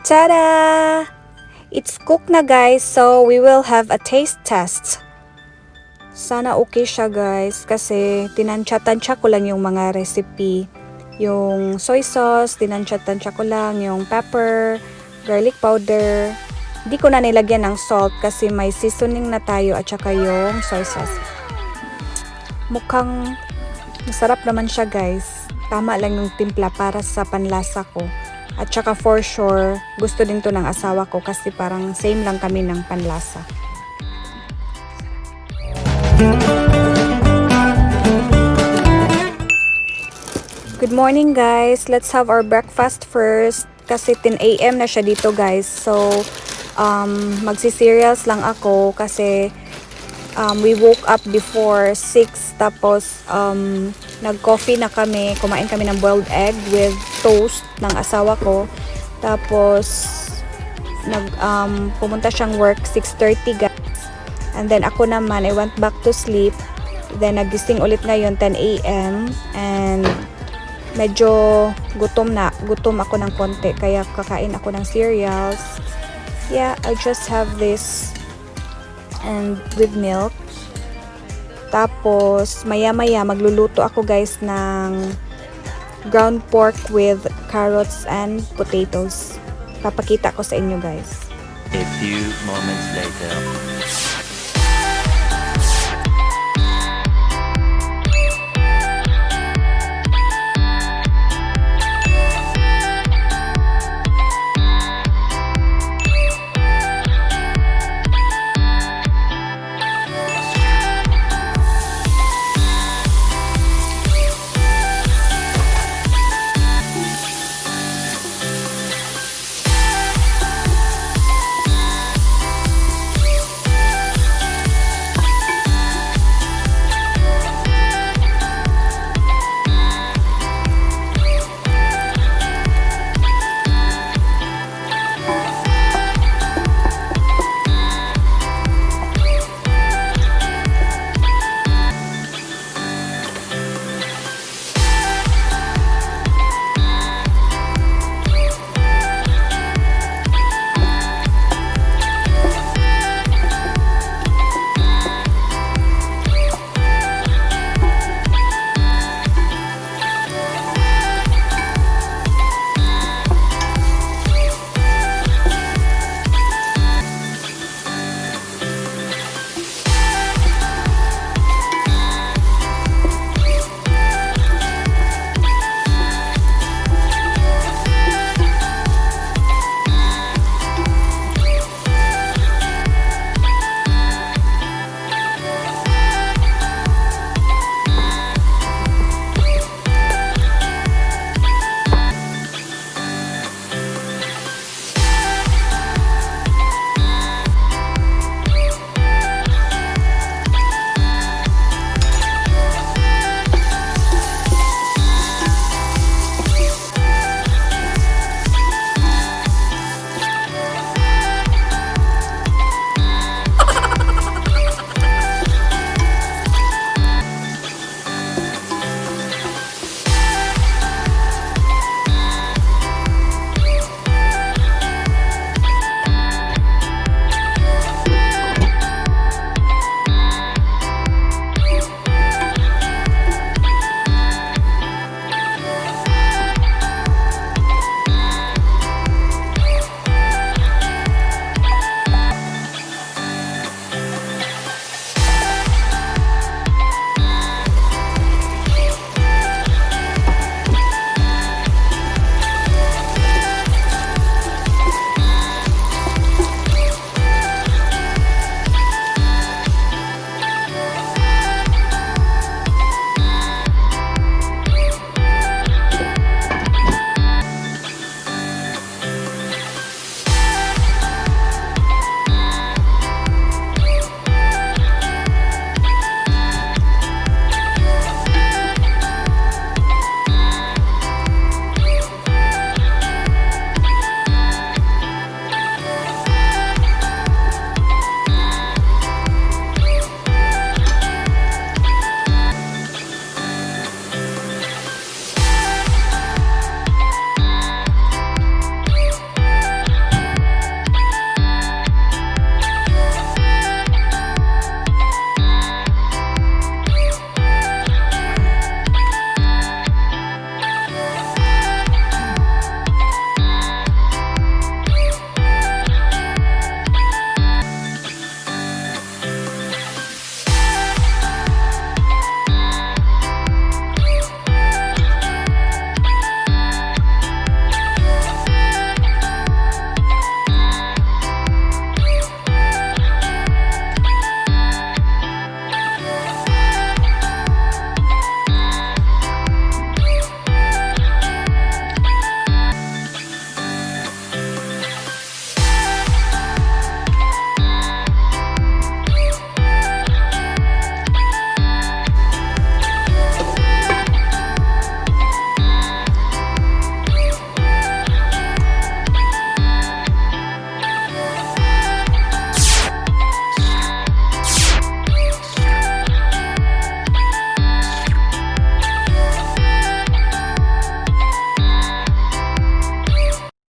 Tada! It's cooked na guys, so we will have a taste test. Sana okay siya guys, kasi tinansya-tansya ko lang yung mga recipe. Yung soy sauce, tinansya-tansya ko lang, yung pepper, garlic powder. Hindi ko na nilagyan ng salt kasi may seasoning na tayo at saka yung soy sauce. Mukhang masarap naman siya guys. Tama lang yung timpla para sa panlasa ko. At saka for sure, gusto din to ng asawa ko kasi parang same lang kami ng panlasa. Good morning guys! Let's have our breakfast first kasi 10 AM na siya dito guys. So, magsi-cereals lang ako kasi we woke up before 6 tapos nag-coffee na kami, kumain kami ng boiled egg with toast ng asawa ko. Tapos pumunta siyang work 6:30 guys. And then ako naman, I went back to sleep. Then nagising ulit ngayon 10 AM and medyo gutom ako ng konti kaya kakain ako ng cereals. Yeah, I just have this and with milk. Tapos maya-maya magluluto ako guys ng ground pork with carrots and potatoes. Papakita ko sa inyo guys. A few moments later.